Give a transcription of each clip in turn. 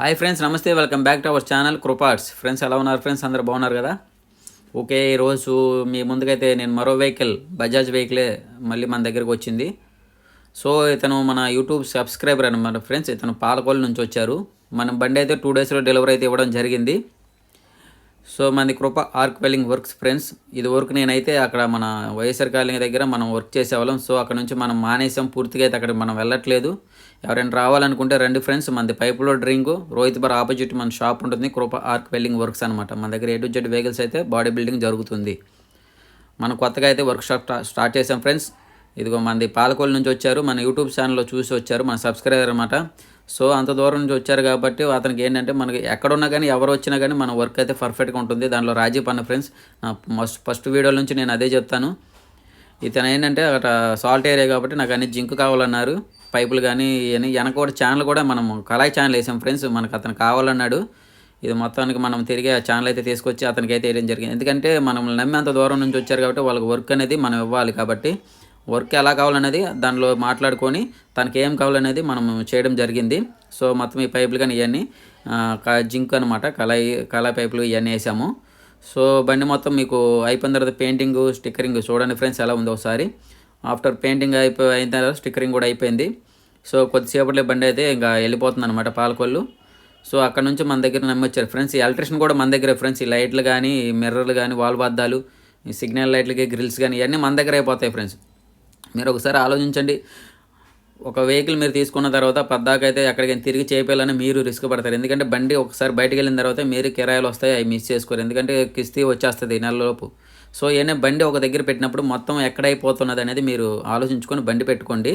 Hi friends, నమస్తే. Welcome back to our channel Kriparts. Friends ఎలా ఉన్నారు ఫ్రెండ్స్? అందరూ బాగున్నారు కదా? ఓకే, ఈరోజు మీ ముందుకైతే నేను మరో వెహికల్, బజాజ్ వెహికలే మళ్ళీ మన దగ్గరకు వచ్చింది. సో ఇతను మన యూట్యూబ్ సబ్స్క్రైబర్ అనమాట ఫ్రెండ్స్. ఇతను పాలకొల్లు నుంచి వచ్చారు. మన బండి అయితే 2 డేస్లో డెలివరీ అయితే ఇవ్వడం జరిగింది. సో మనది కృప ఆర్క్ వెల్డింగ్ వర్క్స్ ఫ్రెండ్స్. ఇది వర్క్ నేనైతే అక్కడ మన వైఎస్ఆర్ కాలనీ దగ్గర మనం వర్క్ చేసేవాళ్ళం. సో అక్కడ నుంచి మనం మానేసాం పూర్తిగా, అయితే అక్కడ మనం వెళ్ళట్లేదు. ఎవరైనా రావాలనుకుంటే రండి ఫ్రెండ్స్. మనది పైపులో డ్రింక్ రోహిత్ బార్ ఆపోజిట్ మన షాప్ ఉంటుంది, కృప ఆర్క్ వెల్డింగ్ వర్క్స్ అనమాట. మన దగ్గర A to Z వెహికల్స్ అయితే బాడీ బిల్డింగ్ జరుగుతుంది. మనం కొత్తగా అయితే వర్క్ షాప్ స్టార్ట్ చేసాం ఫ్రెండ్స్. ఇదిగో మనది పాలకొల్లు నుంచి వచ్చారు, మన యూట్యూబ్ ఛానల్లో చూసి వచ్చారు, మన సబ్స్క్రైబర్ అనమాట. సో అంత దూరం నుంచి వచ్చారు కాబట్టి అతనికి ఏంటంటే మనకి ఎక్కడున్నా కానీ ఎవరు వచ్చినా కానీ మన వర్క్ అయితే పర్ఫెక్ట్గా ఉంటుంది. దాంట్లో రాజీ పన్న ఫ్రెండ్స్. ఫస్ట్ వీడియోల నుంచి నేను అదే చెప్తాను. ఇతను ఏంటంటే అక్కడ సాల్ట్ ఏరియా కాబట్టి నాకు అన్ని జింక్ కావాలన్నారు, పైపులు కానీ ఇవన్నీ. వెనక కూడా ఛానల్ కూడా మనం కళాయి ఛానల్ వేసాం ఫ్రెండ్స్. మనకు అతను కావాలన్నాడు. ఇది మొత్తానికి మనం తిరిగి ఆ ఛానల్ అయితే తీసుకొచ్చి అతనికి అయితే వేయడం జరిగింది. ఎందుకంటే మనం నమ్మి అంత దూరం నుంచి వచ్చారు కాబట్టి వాళ్ళకి వర్క్ అనేది మనం ఇవ్వాలి. కాబట్టి వర్క్ ఎలా కావాలనేది దానిలో మాట్లాడుకొని తనకి ఏం కావాలనేది మనం చేయడం జరిగింది. సో మొత్తం ఈ పైపులు కానీ ఇవన్నీ జింక్ అనమాట, కళాయి పైపులు ఇవన్నీ వేసాము. సో బండి మొత్తం మీకు అయిపోయిన తర్వాత పెయింటింగ్, స్టిక్కరింగ్ చూడండి ఫ్రెండ్స్ ఎలా ఉందో ఒకసారి. ఆఫ్టర్ పెయింటింగ్ అయిన తర్వాత స్టిక్కరింగ్ కూడా అయిపోయింది. సో కొద్దిసేపట్లో బండి అయితే ఇంకా వెళ్ళిపోతుంది అనమాట పాలకొల్లు. సో అక్కడ నుంచి మన దగ్గర నమ్మొచ్చారు ఫ్రెండ్స్. ఈ ఎలక్ట్రిషన్ కూడా మన దగ్గరే ఫ్రెండ్స్. ఈ లైట్లు కానీ, మిర్రర్లు కానీ, వాల్ బద్దాలు, ఈ సిగ్నల్ లైట్లకి గ్రిల్స్ కానీ ఇవన్నీ మన దగ్గర అయిపోతాయి ఫ్రెండ్స్. మీరు ఒకసారి ఆలోచించండి. ఒక వెహికల్ మీరు తీసుకున్న తర్వాత పద్దాకైతే ఎక్కడికైనా తిరిగి చేయాలని మీరు రిస్క్ పడతారు. ఎందుకంటే బండి ఒకసారి బయటకు వెళ్ళిన తర్వాత మీరు కిరాయిలు వస్తాయి, అవి మిస్ చేసుకోరు. ఎందుకంటే కిస్తీ వచ్చేస్తుంది నెలలోపు. సో ఏమైనా బండి ఒక దగ్గర పెట్టినప్పుడు మొత్తం ఎక్కడైపోతున్నది అనేది మీరు ఆలోచించుకొని బండి పెట్టుకోండి.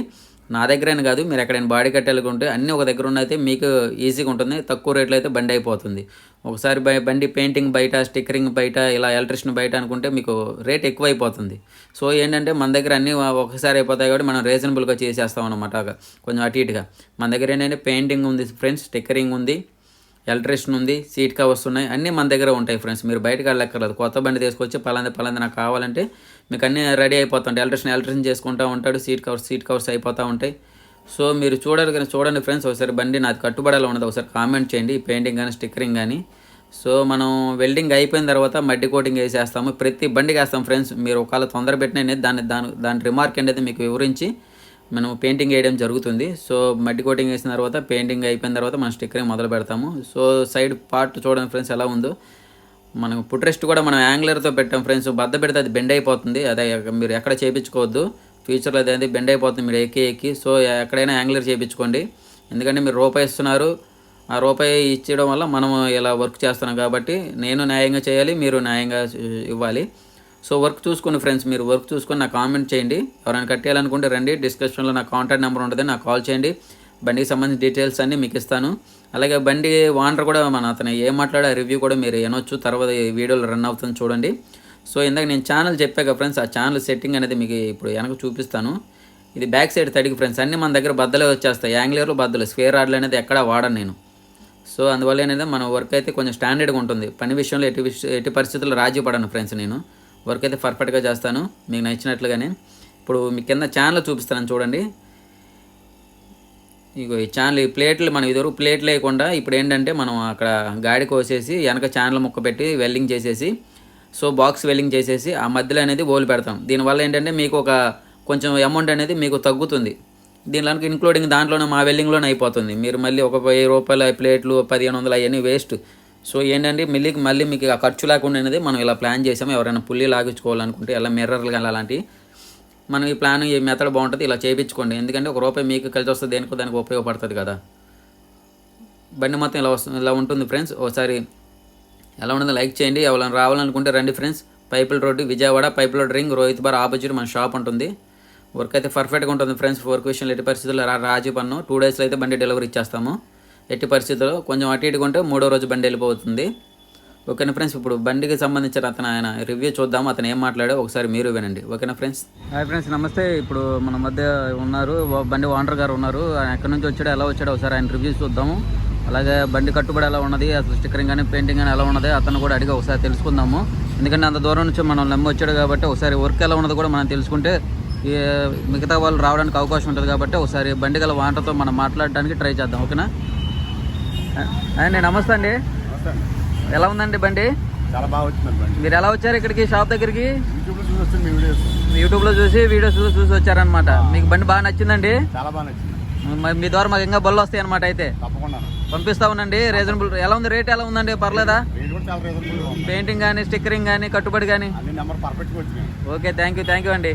నా దగ్గరైనా కాదు, మీరు ఎక్కడైనా బాడీ కట్టాలనుకుంటే అన్నీ ఒక దగ్గర ఉన్నైతే మీకు ఈజీగా ఉంటుంది. తక్కువ రేట్లో అయితే బండి అయిపోతుంది. ఒకసారి బండి పెయింటింగ్ బయట, స్టిక్కరింగ్ బయట, ఇలా ఎలక్ట్రిషన్ బయట అనుకుంటే మీకు రేట్ ఎక్కువ అయిపోతుంది. సో ఏంటంటే మన దగ్గర అన్నీ ఒకసారి అయిపోతాయి కాబట్టి మనం రీజనబుల్గా చేసేస్తాం అనమాట, కొంచెం అటు ఇటుగా. మన దగ్గర ఏంటంటే పెయింటింగ్ ఉంది ఫ్రెండ్స్, స్టిక్కరింగ్ ఉంది, ఎలక్ట్రిషన్ ఉంది, సీట్ కవర్స్ ఉన్నాయి, అన్నీ మన దగ్గర ఉంటాయి ఫ్రెండ్స్. మీరు బయటకు వెళ్ళక్కర్లేదు. కొత్త బండి తీసుకొచ్చి పలాంది నాకు కావాలంటే మీకు అన్నీ రెడీ అయిపోతుంటాయి. ఎలక్ట్రిషన్ చేసుకుంటూ ఉంటాడు, సీట్ కవర్స్ అయిపోతూ ఉంటాయి. సో మీరు చూడండి ఫ్రెండ్స్. ఒకసారి బండి నాది కట్టుబడాలో ఉన్నది ఒకసారి కామెంట్ చేయండి, పెయింటింగ్ కానీ స్టిక్కరింగ్ కానీ. సో మనం వెల్డింగ్ అయిపోయిన తర్వాత మడ్డి కోటింగ్ వేసేస్తాము, ప్రతి బండికి వేస్తాం ఫ్రెండ్స్. మీరు ఒకవేళ తొందర పెట్టిన దాని రిమార్క్ అనేది మీకు వివరించి మనం పెయింటింగ్ వేయడం జరుగుతుంది. సో మడ్డి కోటింగ్ వేసిన తర్వాత, పెయింటింగ్ అయిపోయిన తర్వాత మనం స్టిక్కరింగ్ మొదలు పెడతాము. సో సైడ్ పార్ట్ చూడండి ఫ్రెండ్స్ ఎలా ఉందో. మనం పుట్రెస్ట్ కూడా మనం యాంగ్లర్తో పెట్టాం ఫ్రెండ్స్. బద్ద పెడితే అది బెండ్ అయిపోతుంది. అదే మీరు ఎక్కడ చేయించుకోవద్దు, ఫ్యూచర్లో అదే బెండ్ అయిపోతుంది మీరు ఎక్కి. సో ఎక్కడైనా యాంగ్లర్ చేయించుకోండి. ఎందుకంటే మీరు రూపాయి ఇస్తున్నారు, ఆ రూపాయి ఇచ్చడం వల్ల మనం ఇలా వర్క్ చేస్తున్నాం కాబట్టి నేను న్యాయంగా చేయాలి, మీరు న్యాయంగా ఇవ్వాలి. సో వర్క్ చూసుకోండి ఫ్రెండ్స్. మీరు వర్క్ చూసుకొని నాకు కామెంట్ చేయండి. ఎవరైనా కట్టేయాలనుకుంటే రండి, డిస్క్రిప్షన్లో నా కాంటాక్ట్ నెంబర్ ఉంటుంది, నాకు కాల్ చేయండి. బండికి సంబంధించిన డీటెయిల్స్ అన్నీ మీకు ఇస్తాను. అలాగే బండి ఓనర్ కూడా అతను ఏం మాట్లాడే రివ్యూ కూడా మీరు వినొచ్చు. తర్వాత ఈ వీడియోలో రన్ అవుతుంది చూడండి. సో ఇందాక నేను ఛానల్ చెప్పాక ఫ్రెండ్స్, ఆ ఛానల్ సెట్టింగ్ అనేది మీకు ఇప్పుడు వెనక చూపిస్తాను. ఇది బ్యాక్ సైడ్ తడికి ఫ్రెండ్స్. అన్నీ మన దగ్గర బద్దలే వచ్చేస్తాయి, యాంగ్లర్లు బద్దలు, స్క్వేర్ రాడ్లు అనేది ఎక్కడా వాడను నేను. సో అందువల్ల అనేది మన వర్క్ అయితే కొంచెం స్టాండర్డ్గా ఉంటుంది. పని విషయంలో ఎట్టి పరిస్థితుల్లో రాజీ పడను ఫ్రెండ్స్. నేను వర్క్ అయితే పర్ఫెక్ట్గా చేస్తాను మీకు నచ్చినట్లుగానే. ఇప్పుడు మీ కింద ఛానల్ చూపిస్తాను చూడండి. ఇగో ఈ ఛానల్, ఈ ప్లేట్లు మనం ఇదివరకు ప్లేట్లు వేయకుండా ఇప్పుడు ఏంటంటే మనం అక్కడ గాడి కోసేసి వెనక ఛానల్ ముక్క పెట్టి వెల్డింగ్ చేసేసి, సో బాక్స్ వెల్డింగ్ చేసేసి ఆ మధ్యలో అనేది ఓలు పెడతాం. దీనివల్ల ఏంటంటే మీకు ఒక కొంచెం అమౌంట్ అనేది మీకు తగ్గుతుంది. దీనిలో ఇంక్లూడింగ్ దాంట్లోనే మా వెల్డింగ్లోనే అయిపోతుంది. మీరు మళ్ళీ ఒక ₹1000 ప్లేట్లు, 1500 అవన్నీ వేస్ట్. సో ఏంటంటే మళ్ళీ మీకు ఆ ఖర్చు లేకుండా అనేది మనం ఇలా ప్లాన్ చేసాము. ఎవరైనా పుల్లి లాగించుకోవాలనుకుంటే ఇలా మిర్రర్లు కానీ అలాంటివి మనం ఈ ప్లాన్, ఈ మెథడ్ బాగుంటుంది, ఇలా చేయించుకోండి. ఎందుకంటే ₹1 మీకు కలిసి వస్తుంది, దానికి ఉపయోగపడుతుంది కదా. బండి మొత్తం ఇలా ఉంటుంది ఫ్రెండ్స్. ఒకసారి ఎలా ఉంటుందో లైక్ చేయండి. ఎవరైనా రావాలనుకుంటే రండి ఫ్రెండ్స్. పైపుల రోడ్డు, విజయవాడ, పైపుల రింగ్, రోహిత్ బార్ ఆపోజిట్ మన షాప్ ఉంటుంది. వర్క్ అయితే పర్ఫెక్ట్గా ఉంటుంది ఫ్రెండ్స్. వర్క్ విషయంలో ఎట్టి పరిస్థితుల్లో రాజీ పన్ను. 2 డేస్లో అయితే బండి డెలివరీ ఇచ్చేస్తాము. ఎట్టి పరిస్థితుల్లో కొంచెం అటు ఇటుగా ఉంటే 3వ రోజు బండి వెళ్ళిపోతుంది. ఓకేనా ఫ్రెండ్స్. ఇప్పుడు బండికి సంబంధించిన ఆయన రివ్యూ చూద్దాము, అతను ఏం మాట్లాడో ఒకసారి మీరు వినండి. ఓకేనా ఫ్రెండ్స్. హాయ్ ఫ్రెండ్స్, నమస్తే. ఇప్పుడు మన మధ్య ఉన్నారు బండి ఓనర్ గారు ఉన్నారు. ఆయన ఎక్కడి నుంచి వచ్చాడో, ఎలా వచ్చాడో ఒకసారి ఆయన రివ్యూ చూద్దాము. అలాగే బండి కట్టుబడి ఎలా ఉన్నది, అసలు స్టిక్కరింగ్ కానీ పెయింటింగ్ కానీ ఎలా ఉన్నది అతను కూడా అడిగి ఒకసారి తెలుసుకుందాము. ఎందుకంటే అంత దూరం నుంచి మనం నమ్మి వచ్చాడు కాబట్టి ఒకసారి వర్క్ ఎలా ఉన్నది కూడా మనం తెలుసుకుంటే మిగతా వాళ్ళు రావడానికి అవకాశం ఉంటుంది. కాబట్టి ఒకసారి బండి గల ఓనర్తో మనం మాట్లాడడానికి ట్రై చేద్దాం. ఓకేనా. అండి నమస్తే అండి. నమస్తే అండి. ఎలా ఉందండి బండి? చాలా బాగా వచ్చిందండి బండి. మీరు ఎలా వచ్చారు ఇక్కడికి షాప్ దగ్గరికి? యూట్యూబ్లో చూసి వచ్చింది మీ వీడియోస్. యూట్యూబ్లో చూసి వీడియోస్ చూసి వచ్చారనమాట. మీకు బండి బాగా నచ్చిందండి? చాలా బాగా నచ్చింది. మీ ద్వారా మాకు ఇంకా బళ్ళు వస్తాయి అనమాట. అయితే తప్పకుండా పంపిస్తా ఉండండి. రీజనబుల్ ఎలా ఉంది? రేట్ ఎలా ఉందండి? పర్లేదా? రేట్ కూడా చాలా రీజనబుల్గా ఉంది. పెయింటింగ్ కానీ స్టిక్కరింగ్ కానీ కట్టుబడి కానీ అన్ని నెంబర్ పర్ఫెక్ట్గా వచ్చినాయి. ఓకే, థ్యాంక్ యూ అండి.